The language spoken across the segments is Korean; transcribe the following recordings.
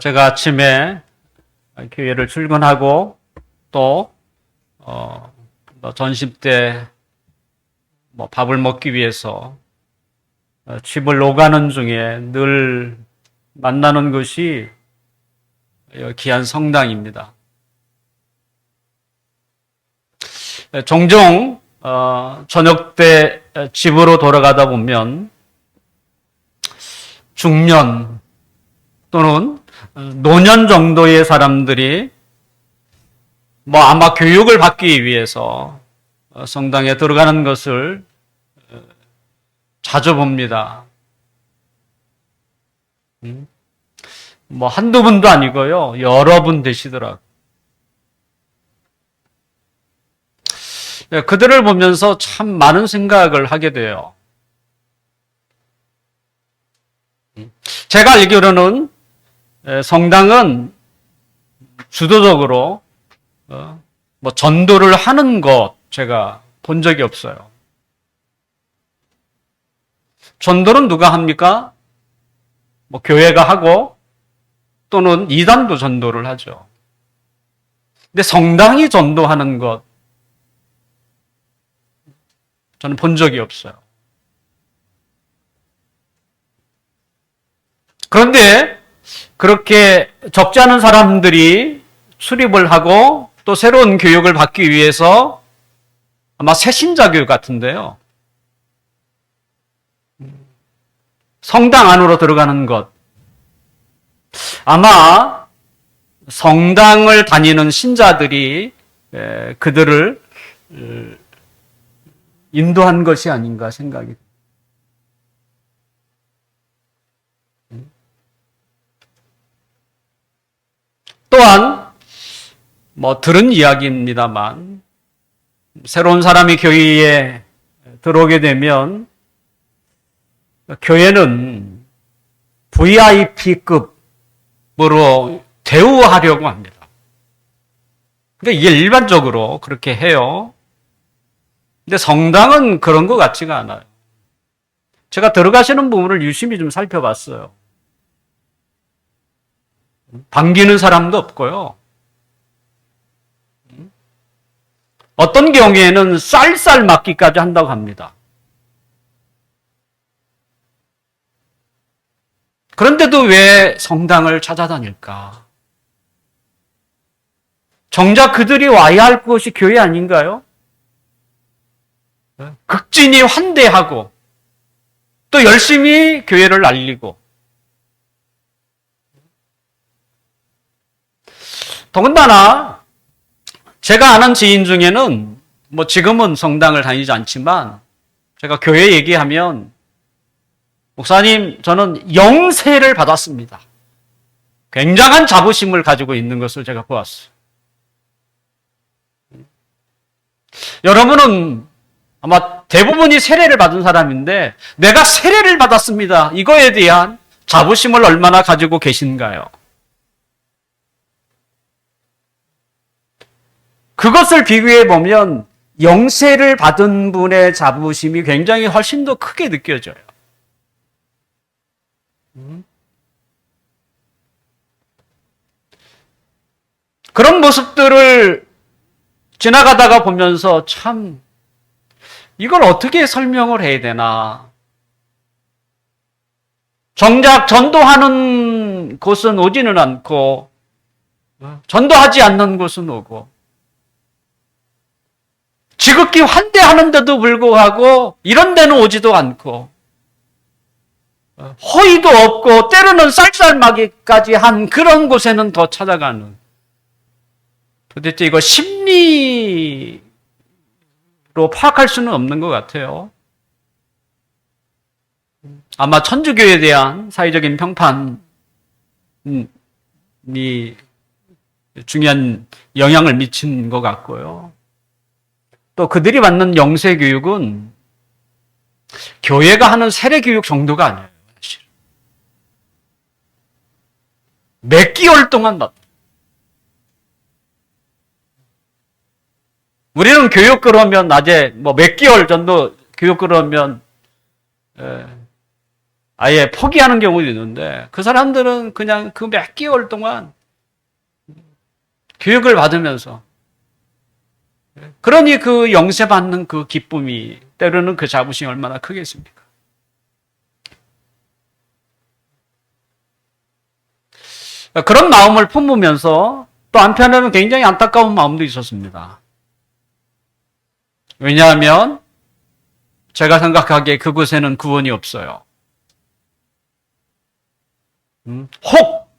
제가 아침에 교회를 출근하고 또 점심 때 밥을 먹기 위해서 집을 오가는 중에 늘 만나는 것이 귀한 성당입니다. 종종 저녁 때 집으로 돌아가다 보면 중년 또는 노년 정도의 사람들이 아마 교육을 받기 위해서 성당에 들어가는 것을 자주 봅니다. 한두 분도 아니고요. 여러 분 되시더라고요. 그들을 보면서 참 많은 생각을 하게 돼요. 제가 알기로는 성당은 주도적으로 전도를 하는 것 제가 본 적이 없어요. 전도는 누가 합니까? 교회가 하고 또는 이단도 전도를 하죠. 근데 성당이 전도하는 것 저는 본 적이 없어요. 그런데 그렇게 적지 않은 사람들이 출입을 하고 또 새로운 교육을 받기 위해서 아마 새신자 교육 같은데요. 성당 안으로 들어가는 것. 아마 성당을 다니는 신자들이 그들을 인도한 것이 아닌가 생각이 듭니다. 또한 들은 이야기입니다만 새로운 사람이 교회에 들어오게 되면 교회는 VIP급으로 대우하려고 합니다. 근데 이게 일반적으로 그렇게 해요. 근데 성당은 그런 것 같지가 않아요. 제가 들어가시는 부분을 유심히 좀 살펴봤어요. 반기는 사람도 없고요. 어떤 경우에는 쌀쌀 맞기까지 한다고 합니다. 그런데도 왜 성당을 찾아다닐까? 정작 그들이 와야 할 곳이 교회 아닌가요? 극진히 환대하고 또 열심히 교회를 알리고 더군다나 제가 아는 지인 중에는 지금은 성당을 다니지 않지만 제가 교회 얘기하면 목사님 저는 영세를 받았습니다. 굉장한 자부심을 가지고 있는 것을 제가 보았어요. 여러분은 아마 대부분이 세례를 받은 사람인데 내가 세례를 받았습니다. 이거에 대한 자부심을 얼마나 가지고 계신가요? 그것을 비교해 보면 영세를 받은 분의 자부심이 굉장히 훨씬 더 크게 느껴져요. 그런 모습들을 지나가다가 보면서 참 이걸 어떻게 설명을 해야 되나. 정작 전도하는 곳은 오지는 않고 전도하지 않는 곳은 오고 지극히 환대하는데도 불구하고 이런 데는 오지도 않고 호의도 없고 때로는 쌀쌀맞기까지 한 그런 곳에는 더 찾아가는 도대체 이거 심리로 파악할 수는 없는 것 같아요. 아마 천주교에 대한 사회적인 평판이 중요한 영향을 미친 것 같고요. 또 그들이 받는 영세 교육은 교회가 하는 세례 교육 정도가 아니에요. 사실. 몇 개월 동안 받. 우리는 교육 그러면 낮에 몇 개월 정도 교육 그러면 아예 포기하는 경우도 있는데 그 사람들은 그냥 그 몇 개월 동안 교육을 받으면서 그러니 그 영세받는 그 기쁨이 때로는 그 자부심이 얼마나 크겠습니까? 그런 마음을 품으면서 또 한편으로는 굉장히 안타까운 마음도 있었습니다. 왜냐하면 제가 생각하기에 그곳에는 구원이 없어요. 혹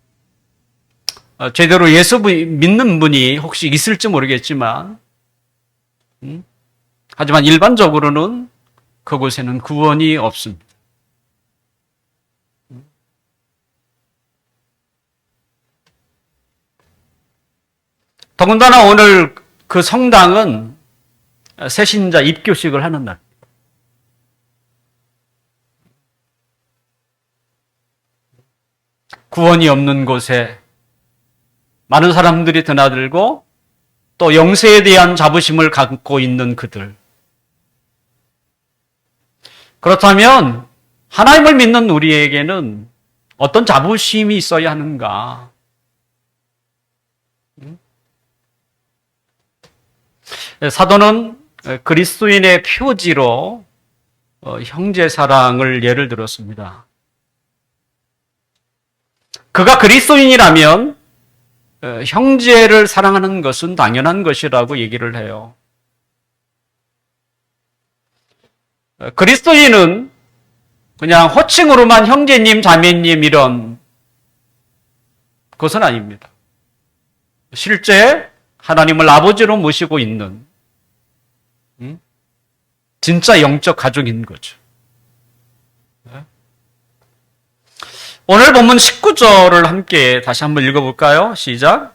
제대로 예수 믿는 분이 혹시 있을지 모르겠지만 하지만 일반적으로는 그곳에는 구원이 없습니다. 더군다나 오늘 그 성당은 새신자 입교식을 하는 날. 구원이 없는 곳에 많은 사람들이 드나들고 또 영세에 대한 자부심을 갖고 있는 그들. 그렇다면 하나님을 믿는 우리에게는 어떤 자부심이 있어야 하는가? 사도는 그리스도인의 표지로 형제 사랑을 예를 들었습니다. 그가 그리스도인이라면 형제를 사랑하는 것은 당연한 것이라고 얘기를 해요. 그리스도인은 그냥 호칭으로만 형제님, 자매님 이런 것은 아닙니다. 실제 하나님을 아버지로 모시고 있는 진짜 영적 가족인 거죠. 오늘 본문 19절을 함께 다시 한번 읽어볼까요? 시작.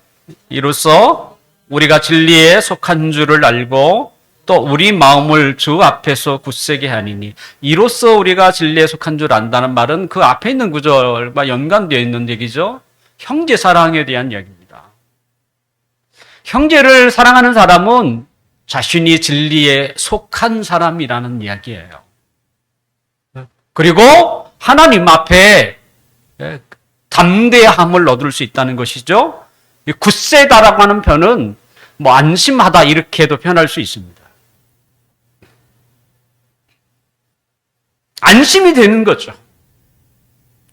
이로써 우리가 진리에 속한 줄을 알고 또 우리 마음을 주 앞에서 굳세게 하니니, 이로써 우리가 진리에 속한 줄 안다는 말은 그 앞에 있는 구절과 연관되어 있는 얘기죠. 형제 사랑에 대한 이야기입니다. 형제를 사랑하는 사람은 자신이 진리에 속한 사람이라는 이야기예요. 그리고 하나님 앞에 담대함을 얻을 수 있다는 것이죠. 굳세다라고 하는 표현은 뭐 안심하다 이렇게도 표현할 수 있습니다. 안심이 되는 거죠.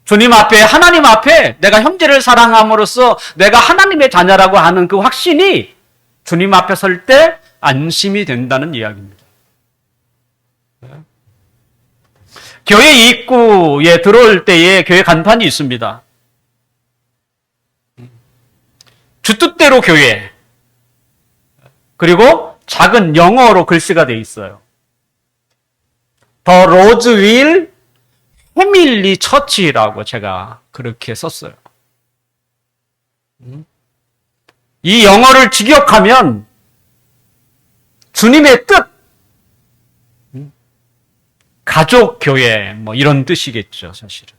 주님 앞에, 하나님 앞에 내가 형제를 사랑함으로써 내가 하나님의 자녀라고 하는 그 확신이 주님 앞에 설 때 안심이 된다는 이야기입니다. 교회 입구에 들어올 때에 교회 간판이 있습니다. 주 뜻대로 교회. 그리고 작은 영어로 글씨가 되어 있어요. 더 로즈윌 패밀리 처치라고 제가 그렇게 썼어요. 이 영어를 직역하면 주님의 뜻, 가족 교회 뭐 이런 뜻이겠죠, 사실은.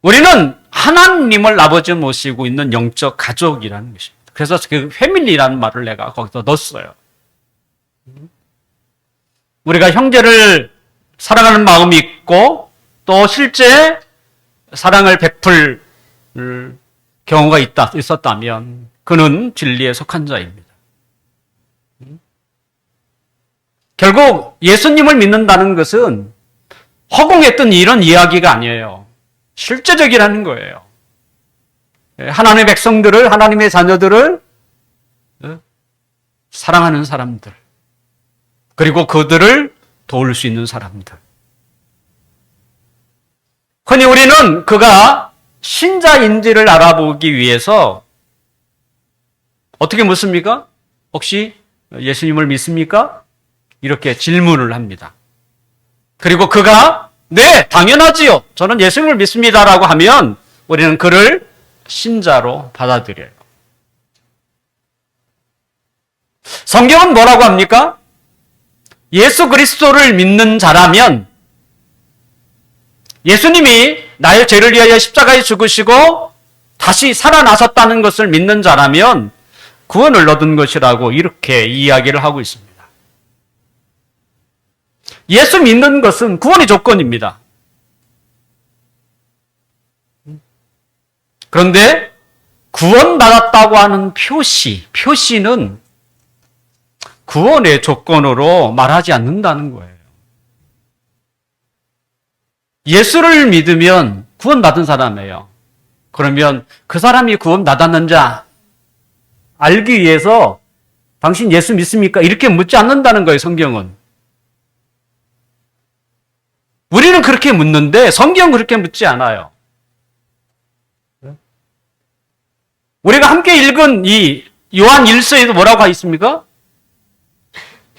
우리는 하나님을 아버지 모시고 있는 영적 가족이라는 것입니다. 그래서 그 패밀리라는 말을 내가 거기서 넣었어요. 우리가 형제를 사랑하는 마음이 있고 또 실제 사랑을 베풀 경우가 있었다면 그는 진리에 속한 자입니다. 결국 예수님을 믿는다는 것은 허공에 뜬 이런 이야기가 아니에요. 실제적이라는 거예요. 하나님의 백성들을, 하나님의 자녀들을 사랑하는 사람들, 그리고 그들을 도울 수 있는 사람들. 흔히 우리는 그가 신자인지를 알아보기 위해서 어떻게 묻습니까? 혹시 예수님을 믿습니까? 이렇게 질문을 합니다. 그리고 그가 네, 당연하지요. 저는 예수님을 믿습니다라고 하면 우리는 그를 신자로 받아들여요. 성경은 뭐라고 합니까? 예수 그리스도를 믿는 자라면, 예수님이 나의 죄를 위하여 십자가에 죽으시고 다시 살아나셨다는 것을 믿는 자라면 구원을 얻은 것이라고 이렇게 이야기를 하고 있습니다. 예수 믿는 것은 구원의 조건입니다. 그런데 구원받았다고 하는 표시는 구원의 조건으로 말하지 않는다는 거예요. 예수를 믿으면 구원받은 사람이에요. 그러면 그 사람이 구원받았는지 알기 위해서 당신 예수 믿습니까? 이렇게 묻지 않는다는 거예요, 성경은. 우리는 그렇게 묻는데 성경은 그렇게 묻지 않아요. 우리가 함께 읽은 이 요한 1서에도 뭐라고 하어 있습니까?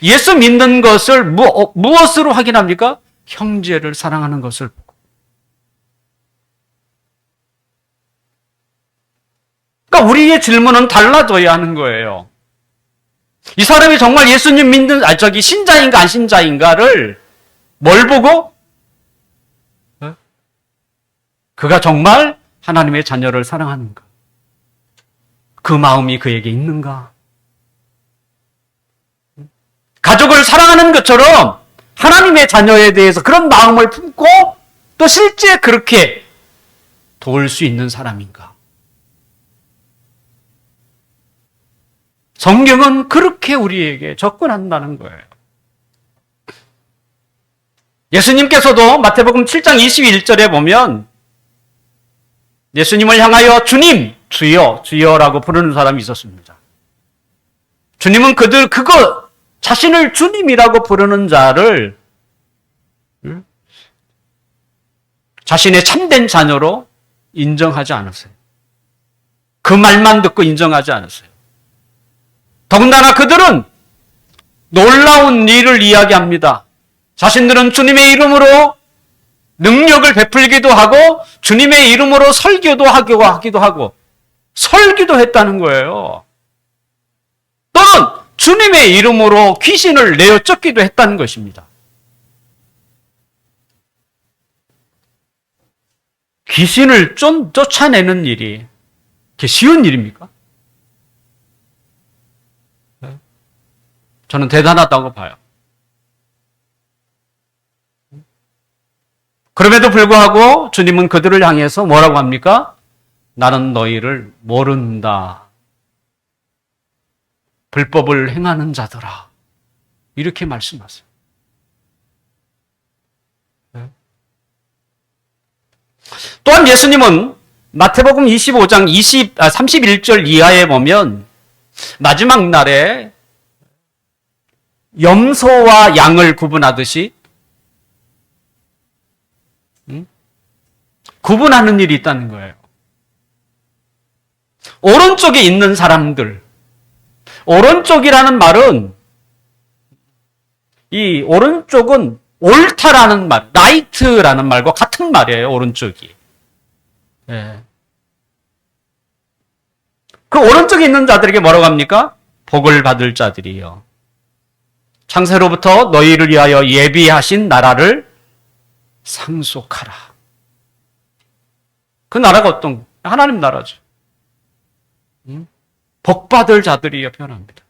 예수 믿는 것을 무엇으로 확인합니까? 형제를 사랑하는 것을 보고. 그러니까 우리의 질문은 달라져야 하는 거예요. 이 사람이 정말 예수님 믿는, 신자인가 안 신자인가를 뭘 보고? 그가 정말 하나님의 자녀를 사랑하는가? 그 마음이 그에게 있는가? 가족을 사랑하는 것처럼 하나님의 자녀에 대해서 그런 마음을 품고 또 실제 그렇게 도울 수 있는 사람인가? 성경은 그렇게 우리에게 접근한다는 거예요. 예수님께서도 마태복음 7장 21절에 보면 예수님을 향하여 주님, 주여, 주여라고 부르는 사람이 있었습니다. 주님은 그거 자신을 주님이라고 부르는 자를 자신의 참된 자녀로 인정하지 않았어요. 그 말만 듣고 인정하지 않았어요. 더군다나 그들은 놀라운 일을 이야기합니다. 자신들은 주님의 이름으로 능력을 베풀기도 하고 주님의 이름으로 설교도 하기도 하고 설교도 했다는 거예요. 또는 주님의 이름으로 귀신을 내어 쫓기도 했다는 것입니다. 귀신을 쫓아내는 일이 그게 쉬운 일입니까? 저는 대단하다고 봐요. 그럼에도 불구하고 주님은 그들을 향해서 뭐라고 합니까? 나는 너희를 모른다. 불법을 행하는 자들아. 이렇게 말씀하세요. 또한 예수님은 마태복음 25장 31절 이하에 보면 마지막 날에 염소와 양을 구분하듯이 구분하는 일이 있다는 거예요. 오른쪽에 있는 사람들, 오른쪽이라는 말은 이 오른쪽은 옳다라는 말, right라는 말과 같은 말이에요. 오른쪽이. 네. 그 오른쪽에 있는 자들에게 뭐라고 합니까? 복을 받을 자들이요. 창세로부터 너희를 위하여 예비하신 나라를 상속하라. 그 나라가 어떤 하나님 나라죠. 복받을 자들이여 표현합니다.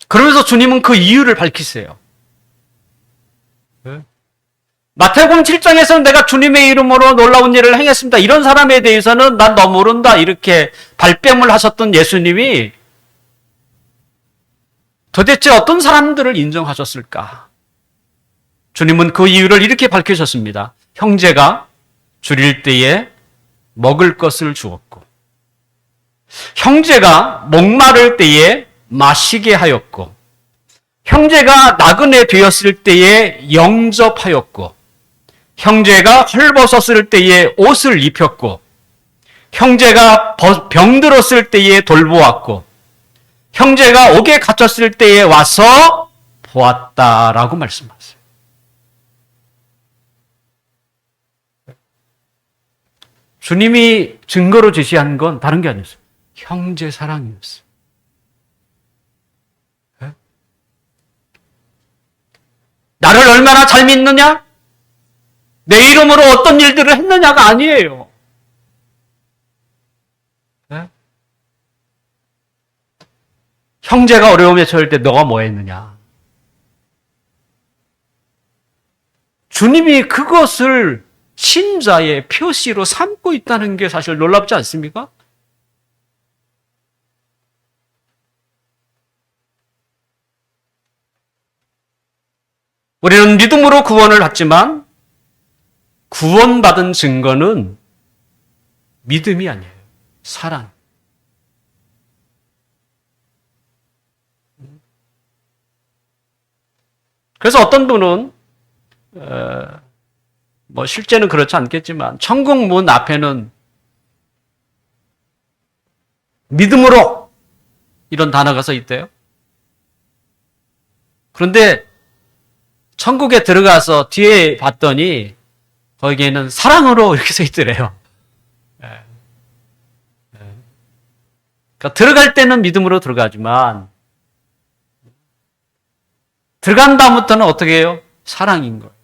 그러면서 주님은 그 이유를 밝히세요. 마태복음 7장에서는 내가 주님의 이름으로 놀라운 일을 행했습니다. 이런 사람에 대해서는 난 너 모른다 이렇게 발뺌을 하셨던 예수님이 도대체 어떤 사람들을 인정하셨을까? 주님은 그 이유를 이렇게 밝히셨습니다. 형제가 줄일 때에 먹을 것을 주었고 형제가 목마를 때에 마시게 하였고 형제가 나그네 되었을 때에 영접하였고 형제가 헐벗었을 때에 옷을 입혔고 형제가 병들었을 때에 돌보았고 형제가 옥에 갇혔을 때에 와서 보았다라고 말씀하세요. 주님이 증거로 제시한 건 다른 게 아니었어요. 형제 사랑이었어요. 네? 나를 얼마나 잘 믿느냐? 내 이름으로 어떤 일들을 했느냐가 아니에요. 네? 형제가 어려움에 처할 때 너가 뭐 했느냐? 주님이 그것을 신자의 표시로 삼고 있다는 게 사실 놀랍지 않습니까? 우리는 믿음으로 구원을 받지만 구원받은 증거는 믿음이 아니에요. 사랑. 그래서 어떤 분은 실제는 그렇지 않겠지만 천국 문 앞에는 믿음으로 이런 단어가 써 있대요. 그런데 천국에 들어가서 뒤에 봤더니 거기에는 사랑으로 이렇게 써 있더래요. 그러니까 들어갈 때는 믿음으로 들어가지만 들어간 다음부터는 어떻게 해요? 사랑인 거예요.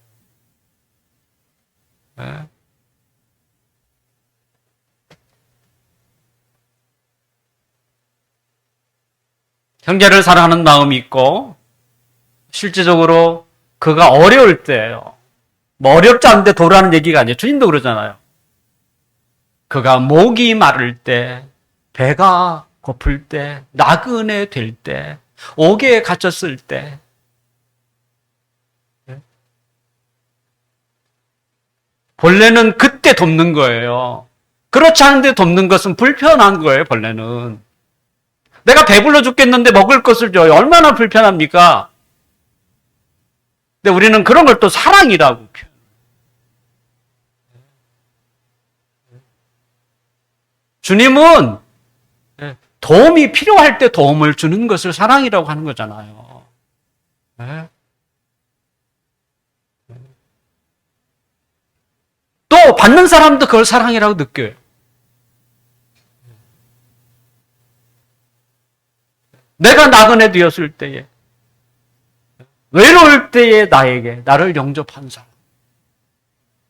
형제를 사랑하는 마음이 있고 실제적으로 그가 어려울 때예요. 어렵지 않은데 도라는 얘기가 아니에요. 주님도 그러잖아요. 그가 목이 마를 때, 배가 고플 때, 나그네 될 때, 옥에 갇혔을 때 본래는 그때 돕는 거예요. 그렇지 않은데 돕는 것은 불편한 거예요, 본래는. 내가 배불러 죽겠는데 먹을 것을 줘요. 얼마나 불편합니까? 근데 우리는 그런 걸 또 사랑이라고 표현해요. 주님은 도움이 필요할 때 도움을 주는 것을 사랑이라고 하는 거잖아요. 또 받는 사람도 그걸 사랑이라고 느껴요. 내가 나그네 되었을 때에, 외로울 때에 나를 영접한 사람,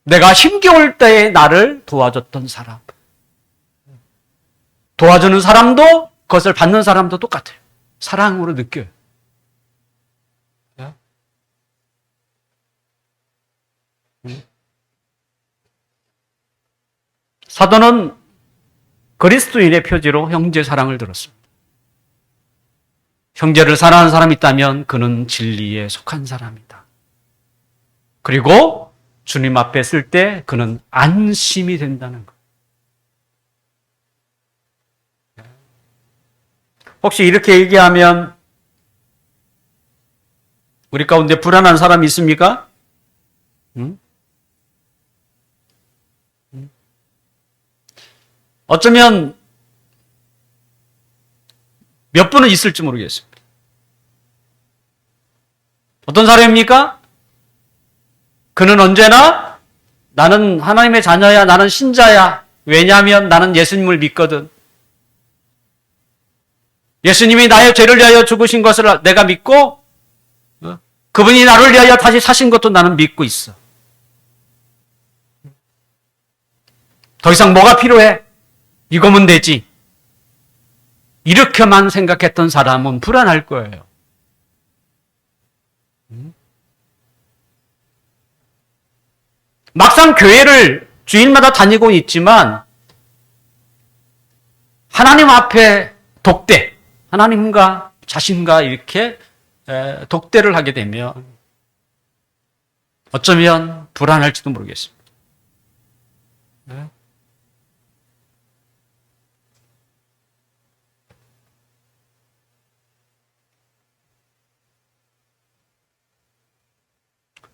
내가 힘겨울 때에 나를 도와줬던 사람, 도와주는 사람도 그것을 받는 사람도 똑같아요. 사랑으로 느껴요. 사도는 그리스도인의 표지로 형제 사랑을 들었습니다. 형제를 사랑하는 사람이 있다면 그는 진리에 속한 사람이다. 그리고 주님 앞에 쓸 때 그는 안심이 된다는 것. 혹시 이렇게 얘기하면 우리 가운데 불안한 사람이 있습니까? 어쩌면 몇 분은 있을지 모르겠습니다. 어떤 사람입니까? 그는 언제나 나는 하나님의 자녀야, 나는 신자야. 왜냐하면 나는 예수님을 믿거든. 예수님이 나의 죄를 위하여 죽으신 것을 내가 믿고 그분이 나를 위하여 다시 사신 것도 나는 믿고 있어. 더 이상 뭐가 필요해? 이거면 되지. 이렇게만 생각했던 사람은 불안할 거예요. 막상 교회를 주일마다 다니고 있지만 하나님 앞에 독대, 하나님과 자신과 이렇게 독대를 하게 되면 어쩌면 불안할지도 모르겠습니다.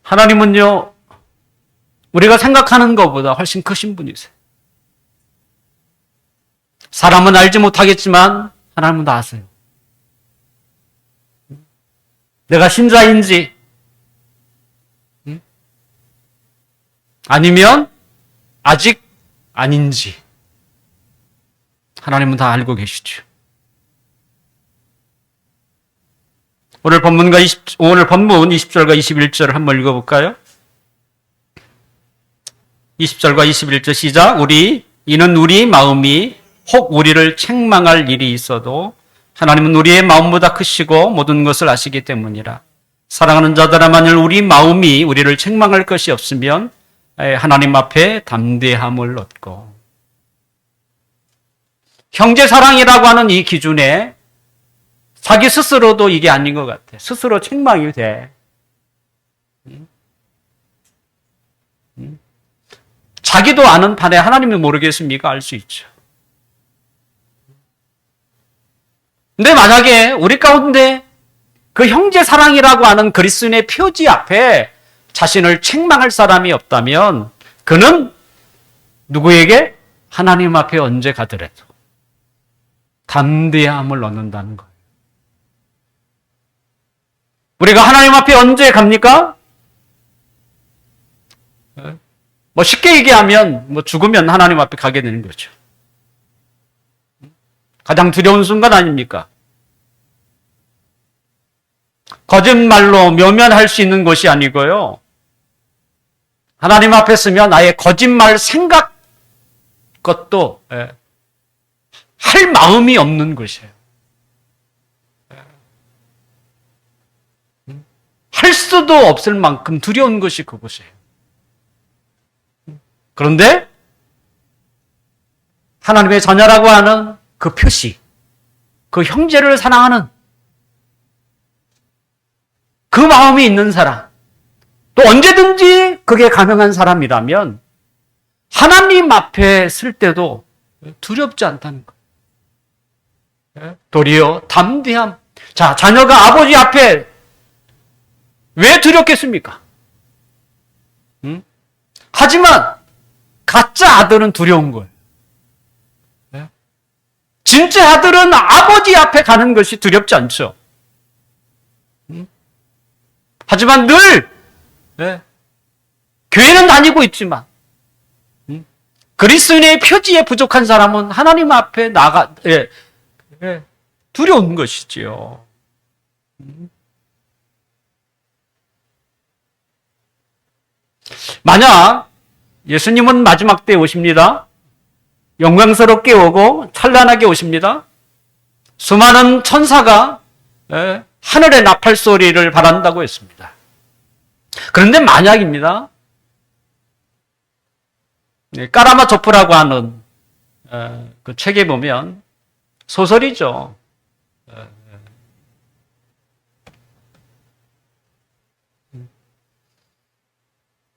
하나님은요, 우리가 생각하는 것보다 훨씬 크신 분이세요. 사람은 알지 못하겠지만 하나님은 다 아세요. 내가 신자인지 아니면 아직 아닌지 하나님은 다 알고 계시죠. 오늘 본문 20절과 21절을 한번 읽어볼까요? 20절과 21절 시작. 이는 우리 마음이 혹 우리를 책망할 일이 있어도 하나님은 우리의 마음보다 크시고 모든 것을 아시기 때문이라. 사랑하는 자들아, 만일 우리 마음이 우리를 책망할 것이 없으면 하나님 앞에 담대함을 얻고, 형제 사랑이라고 하는 이 기준에 자기 스스로도 이게 아닌 것 같아. 스스로 책망이 돼. 자기도 아는 판에 하나님이 모르겠습니까? 알 수 있죠. 근데 만약에 우리 가운데 그 형제 사랑이라고 하는 그리스도인의 표지 앞에 자신을 책망할 사람이 없다면 그는 누구에게? 하나님 앞에 언제 가더라도 담대함을 얻는다는 거예요. 우리가 하나님 앞에 언제 갑니까? 뭐 쉽게 얘기하면 뭐 죽으면 하나님 앞에 가게 되는 거죠. 가장 두려운 순간 아닙니까? 거짓말로 묘면할 수 있는 것이 아니고요. 하나님 앞에 서면 아예 거짓말 생각 것도 할 마음이 없는 것이에요. 할 수도 없을 만큼 두려운 것이 그것이에요. 그런데 하나님의 자녀라고 하는 그 표시, 그 형제를 사랑하는 그 마음이 있는 사람, 또 언제든지 그게 가능한 사람이라면 하나님 앞에 설 때도 두렵지 않다는 거예요. 도리어 담대함. 자, 자녀가 아버지 앞에 왜 두렵겠습니까? 하지만 가짜 아들은 두려운 거예요. 진짜 아들은 아버지 앞에 가는 것이 두렵지 않죠. 하지만 늘 교회는 다니고 있지만 그리스도인의 표지에 부족한 사람은 하나님 앞에 두려운 것이지요. 만약 예수님은 마지막 때에 오십니다. 영광스럽게 오고 찬란하게 오십니다. 수많은 천사가 하늘의 나팔 소리를 바란다고 했습니다. 그런데 만약입니다. 까라마초프라고 하는 그 책에 보면 소설이죠.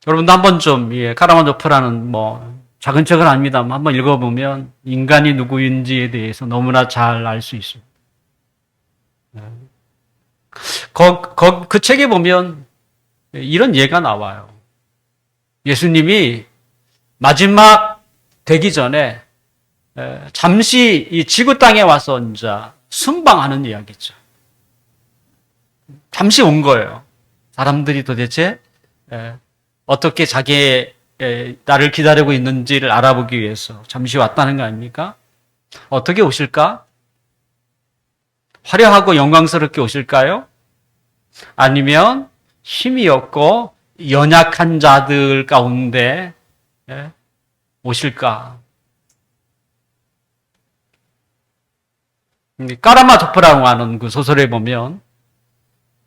여러분도 한번 좀 까라마초프라는 작은 책은 아닙니다만 한번 읽어보면 인간이 누구인지에 대해서 너무나 잘 알 수 있습니다. 그 책에 보면 이런 예가 나와요. 예수님이 마지막 되기 전에 잠시 이 지구 땅에 와서 이제 순방하는 이야기죠. 잠시 온 거예요. 사람들이 도대체 어떻게 자기의 나를 기다리고 있는지를 알아보기 위해서 잠시 왔다는 거 아닙니까? 어떻게 오실까? 화려하고 영광스럽게 오실까요? 아니면 힘이 없고 연약한 자들 가운데 오실까? 까라마초프라고 하는 그 소설에 보면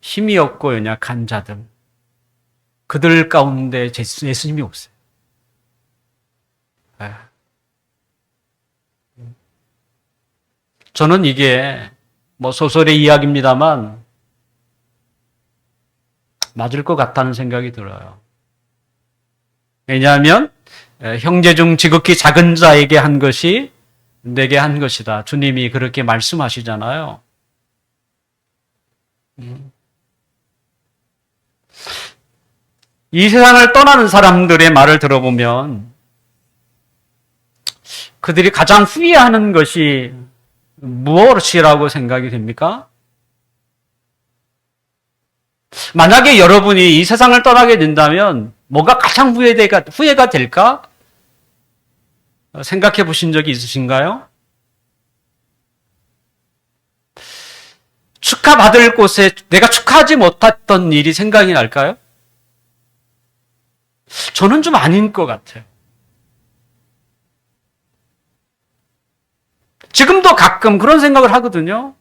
힘이 없고 연약한 자들, 그들 가운데 예수님이 오세요. 저는 이게 소설의 이야기입니다만 맞을 것 같다는 생각이 들어요. 왜냐하면 형제 중 지극히 작은 자에게 한 것이 내게 한 것이다. 주님이 그렇게 말씀하시잖아요. 이 세상을 떠나는 사람들의 말을 들어보면 그들이 가장 후회하는 것이 무엇이라고 생각이 됩니까? 만약에 여러분이 이 세상을 떠나게 된다면 뭐가 가장 후회가 될까? 생각해 보신 적이 있으신가요? 축하받을 곳에 내가 축하하지 못했던 일이 생각이 날까요? 저는 좀 아닌 것 같아요. 지금도 가끔 그런 생각을 하거든요.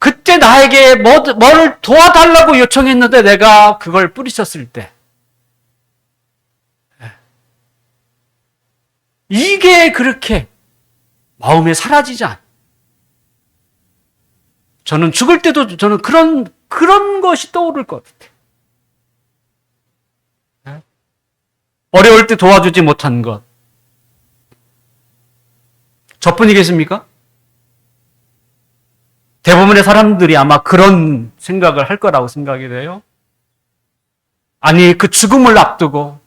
그때 나에게 뭘 도와달라고 요청했는데 내가 그걸 뿌리쳤을 때 이게 그렇게 마음에 사라지지 않아요. 저는 죽을 때도 저는 그런 것이 떠오를 것 같아요. 어려울 때 도와주지 못한 것. 저뿐이겠습니까? 대부분의 사람들이 아마 그런 생각을 할 거라고 생각이 돼요. 아니, 그 죽음을 앞두고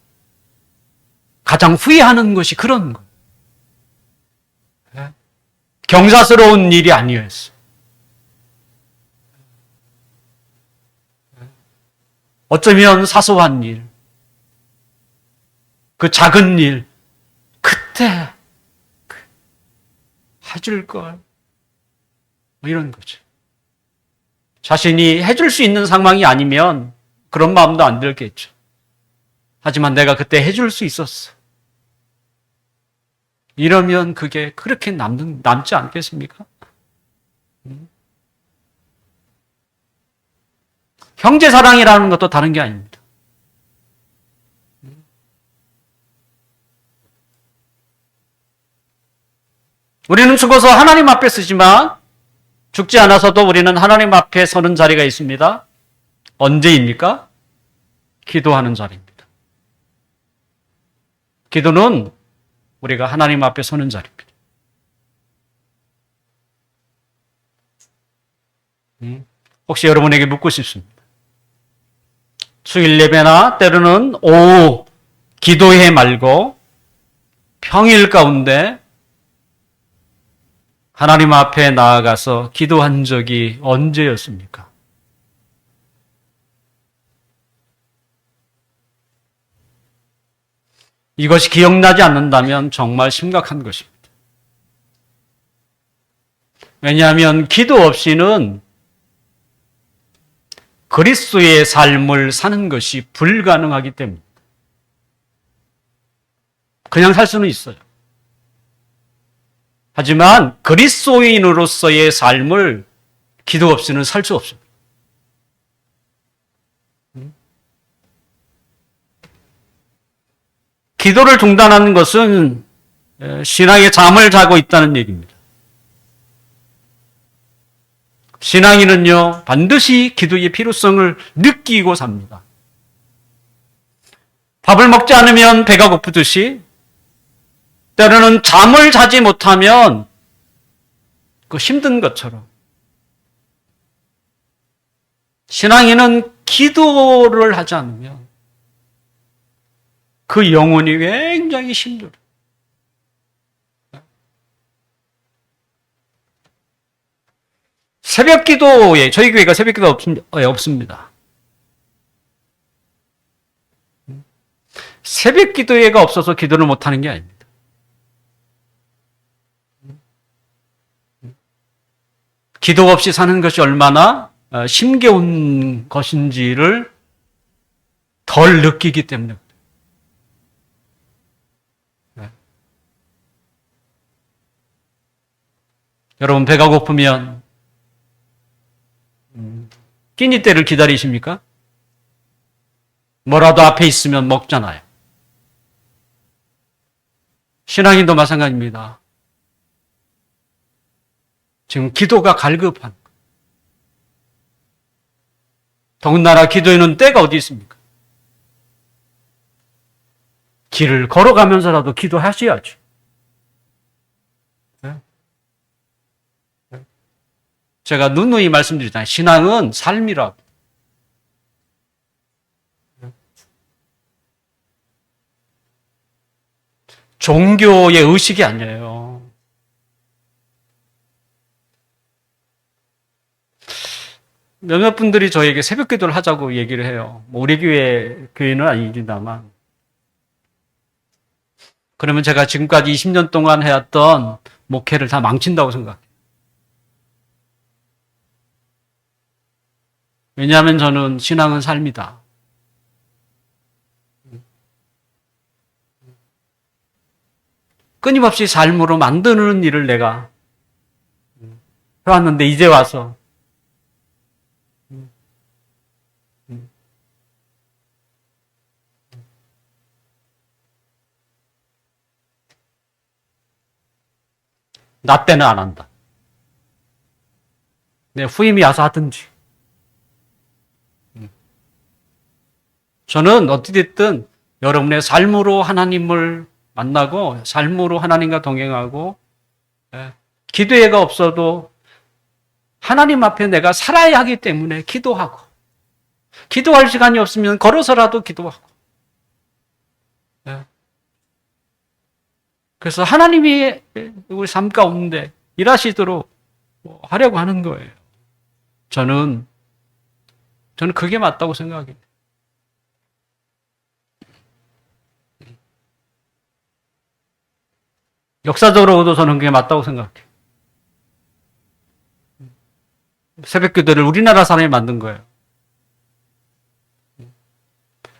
가장 후회하는 것이 그런 거. 경사스러운 일이 아니었어요. 어쩌면 사소한 일, 그 작은 일, 그때 해줄 걸. 뭐 이런 거죠. 자신이 해줄 수 있는 상황이 아니면 그런 마음도 안 들겠죠. 하지만 내가 그때 해줄 수 있었어. 이러면 그게 그렇게 남지 않겠습니까? 형제 사랑이라는 것도 다른 게 아닙니다. 우리는 죽어서 하나님 앞에 서지만 죽지 않아서도 우리는 하나님 앞에 서는 자리가 있습니다. 언제입니까? 기도하는 자리입니다. 기도는 우리가 하나님 앞에 서는 자리입니다. 혹시 여러분에게 묻고 싶습니다. 수일 예배나 때로는 오후 기도회 말고 평일 가운데 하나님 앞에 나아가서 기도한 적이 언제였습니까? 이것이 기억나지 않는다면 정말 심각한 것입니다. 왜냐하면 기도 없이는 그리스도의 삶을 사는 것이 불가능하기 때문입니다. 그냥 살 수는 있어요. 하지만 그리스도인으로서의 삶을 기도 없이는 살 수 없습니다. 기도를 중단하는 것은 신앙의 잠을 자고 있다는 얘기입니다. 신앙인은요, 반드시 기도의 필요성을 느끼고 삽니다. 밥을 먹지 않으면 배가 고프듯이 때로는 잠을 자지 못하면 그 힘든 것처럼 신앙인은 기도를 하지 않으면 그 영혼이 굉장히 힘들어요. 새벽 기도에, 저희 교회가 새벽 기도 없습니다. 새벽 기도회가 없어서 기도를 못하는 게 아닙니다. 기도 없이 사는 것이 얼마나 힘겨운 것인지를 덜 느끼기 때문에. 여러분, 배가 고프면 끼니 때를 기다리십니까? 뭐라도 앞에 있으면 먹잖아요. 신앙인도 마찬가지입니다. 지금 기도가 갈급한. 더군다나 기도에는 때가 어디 있습니까? 길을 걸어가면서라도 기도하셔야죠. 제가 누누이 말씀드리잖아요. 신앙은 삶이라고. 종교의 의식이 아니에요. 몇몇 분들이 저에게 새벽 기도를 하자고 얘기를 해요. 우리 교회는 아니지만. 그러면 제가 지금까지 20년 동안 해왔던 목회를 다 망친다고 생각해요. 왜냐하면 저는 신앙은 삶이다. 끊임없이 삶으로 만드는 일을 내가 해왔는데 이제 와서 나 때는 안 한다. 내 후임이 와서 하든지. 저는 어찌됐든 여러분의 삶으로 하나님을 만나고 삶으로 하나님과 동행하고 기도회가 없어도 하나님 앞에 내가 살아야 하기 때문에 기도하고 기도할 시간이 없으면 걸어서라도 기도하고 그래서 하나님이 우리 삶 가운데 일하시도록 하려고 하는 거예요. 저는 그게 맞다고 생각해요. 역사적으로도 저는 그게 맞다고 생각해요. 새벽기도를 우리나라 사람이 만든 거예요.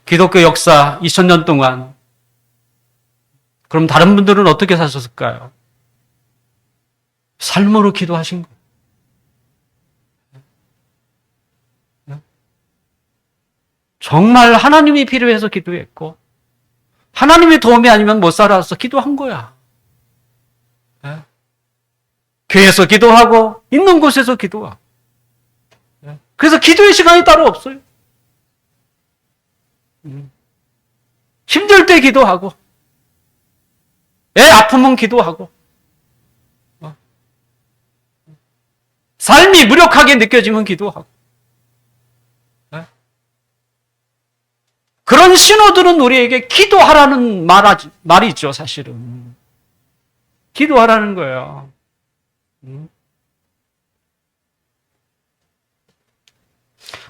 기독교 역사 2000년 동안 그럼 다른 분들은 어떻게 사셨을까요? 삶으로 기도하신 거예요. 정말 하나님이 필요해서 기도했고 하나님의 도움이 아니면 못 살아서 기도한 거야. 교회에서 기도하고 있는 곳에서 기도하고 그래서 기도의 시간이 따로 없어요. 힘들 때 기도하고 애 아프면 기도하고 삶이 무력하게 느껴지면 기도하고 그런 신호들은 우리에게 기도하라는 말이 있죠, 사실은. 기도하라는 거예요.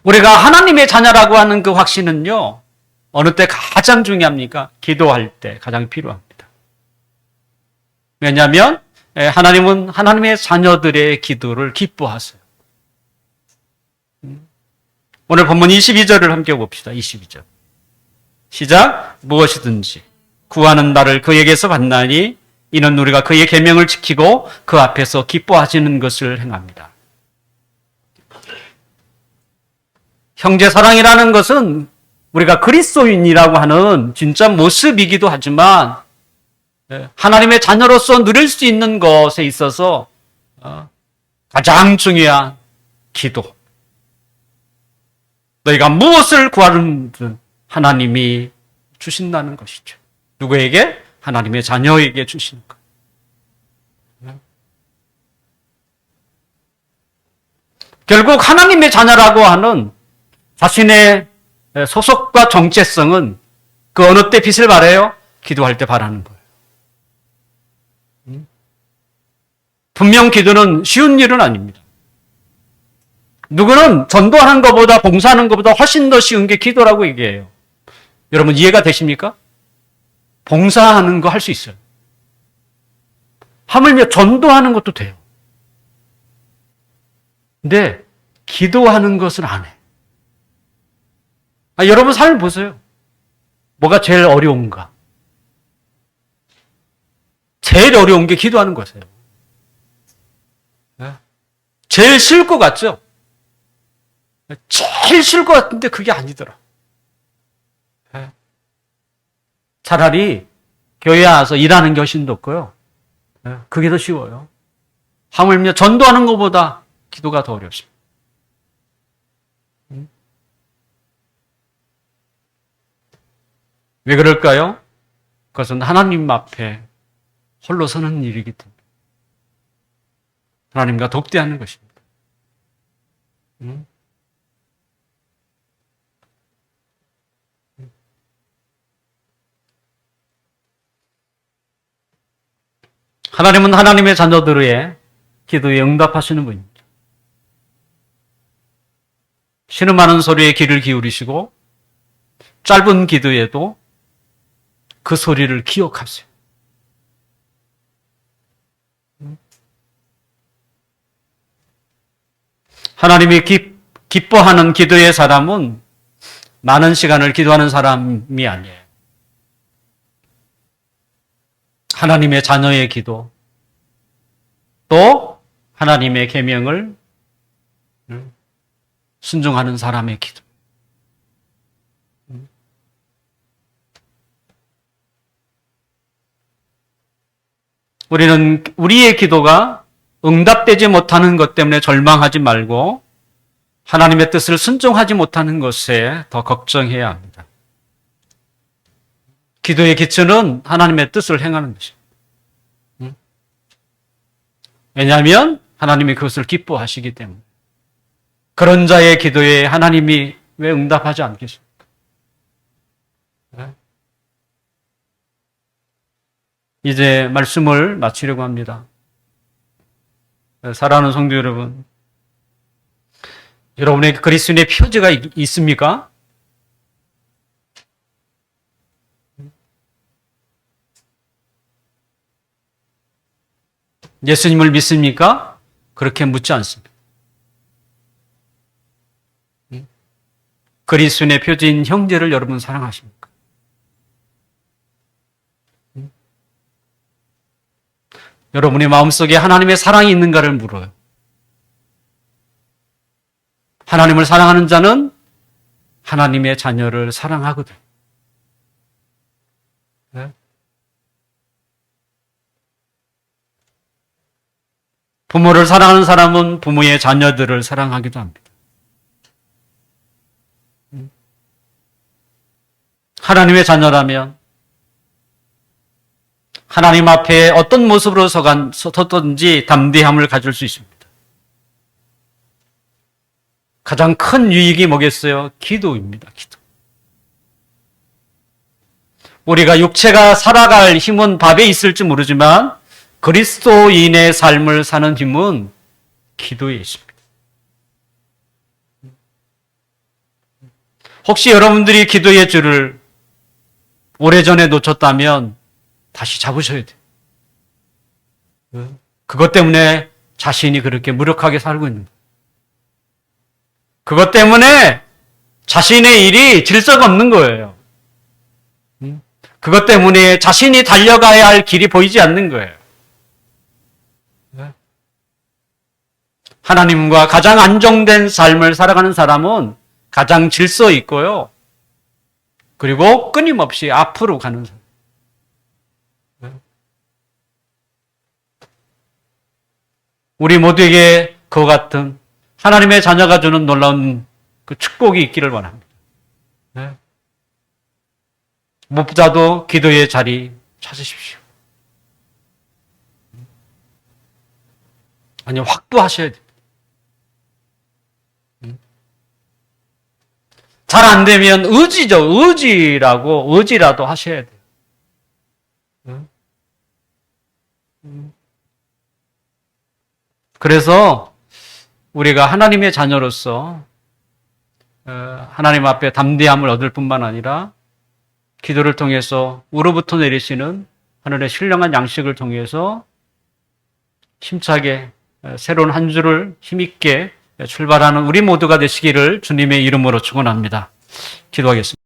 우리가 하나님의 자녀라고 하는 그 확신은요, 어느 때 가장 중요합니까? 기도할 때 가장 필요합니다. 왜냐하면 하나님은 하나님의 자녀들의 기도를 기뻐하세요. 오늘 본문 22절을 함께 봅시다. 22절. 시작. 무엇이든지 구하는 나를 그에게서 받나니 이는 우리가 그의 계명을 지키고 그 앞에서 기뻐하시는 것을 행합니다. 형제 사랑이라는 것은 우리가 그리스도인이라고 하는 진짜 모습이기도 하지만 하나님의 자녀로서 누릴 수 있는 것에 있어서 가장 중요한 기도. 너희가 무엇을 구하든 하나님이 주신다는 것이죠. 누구에게? 하나님의 자녀에게 주시는 것. 결국 하나님의 자녀라고 하는 자신의 소속과 정체성은 그 어느 때 빛을 발해요? 기도할 때 발하는 거예요. 분명 기도는 쉬운 일은 아닙니다. 누구는 전도하는 것보다 봉사하는 것보다 훨씬 더 쉬운 게 기도라고 얘기해요. 여러분 이해가 되십니까? 봉사하는 거 할 수 있어요. 하물며 전도하는 것도 돼요. 근데 기도하는 것은 안 해. 여러분 삶을 보세요. 뭐가 제일 어려운가? 제일 어려운 게 기도하는 거세요. 제일 쉬울 것 같죠? 제일 쉬울 것 같은데 그게 아니더라. 차라리 교회에 와서 일하는 게 훨씬 높고요. 그게 더 쉬워요. 하물며 전도하는 것보다 기도가 더 어렵습니다. 왜 그럴까요? 그것은 하나님 앞에 홀로 서는 일이기 때문에. 하나님과 독대하는 것입니다. 하나님은 하나님의 자녀들의 기도에 응답하시는 분입니다. 신음하는 소리에 귀를 기울이시고 짧은 기도에도 그 소리를 기억하세요. 하나님이 기뻐하는 기도의 사람은 많은 시간을 기도하는 사람이 아니에요. 하나님의 자녀의 기도, 또 하나님의 계명을 순종하는 사람의 기도. 우리는 우리의 기도가 응답되지 못하는 것 때문에 절망하지 말고 하나님의 뜻을 순종하지 못하는 것에 더 걱정해야 합니다. 기도의 기초는 하나님의 뜻을 행하는 것입니다. 왜냐하면 하나님이 그것을 기뻐하시기 때문에. 그런 자의 기도에 하나님이 왜 응답하지 않겠습니까? 이제 말씀을 마치려고 합니다. 사랑하는 성도 여러분, 여러분에게 그리스도인의 표지가 있습니까? 예수님을 믿습니까? 그렇게 묻지 않습니다. 그리스도인의 표지인 형제를 여러분 사랑하십니까? 여러분의 마음속에 하나님의 사랑이 있는가를 물어요. 하나님을 사랑하는 자는 하나님의 자녀를 사랑하거든. 네? 부모를 사랑하는 사람은 부모의 자녀들을 사랑하기도 합니다. 하나님의 자녀라면 하나님 앞에 어떤 모습으로 섰든지 담대함을 가질 수 있습니다. 가장 큰 유익이 뭐겠어요? 기도입니다. 기도. 우리가 육체가 살아갈 힘은 밥에 있을지 모르지만 그리스도인의 삶을 사는 힘은 기도에 있습니다. 혹시 여러분들이 기도의 줄을 오래전에 놓쳤다면 다시 잡으셔야 돼요. 그것 때문에 자신이 그렇게 무력하게 살고 있는 거예요. 그것 때문에 자신의 일이 질서가 없는 거예요. 그것 때문에 자신이 달려가야 할 길이 보이지 않는 거예요. 하나님과 가장 안정된 삶을 살아가는 사람은 가장 질서 있고요. 그리고 끊임없이 앞으로 가는 사람. 우리 모두에게 그와 같은 하나님의 자녀가 주는 놀라운 그 축복이 있기를 원합니다. 무엇보다도 기도의 자리 찾으십시오. 아니, 확보하셔야 돼요. 잘 안 되면 의지라도 하셔야 돼요. 그래서 우리가 하나님의 자녀로서 하나님 앞에 담대함을 얻을 뿐만 아니라 기도를 통해서 우로부터 내리시는 하늘의 신령한 양식을 통해서 힘차게 새로운 한 주를 힘있게 출발하는 우리 모두가 되시기를 주님의 이름으로 축원합니다. 기도하겠습니다.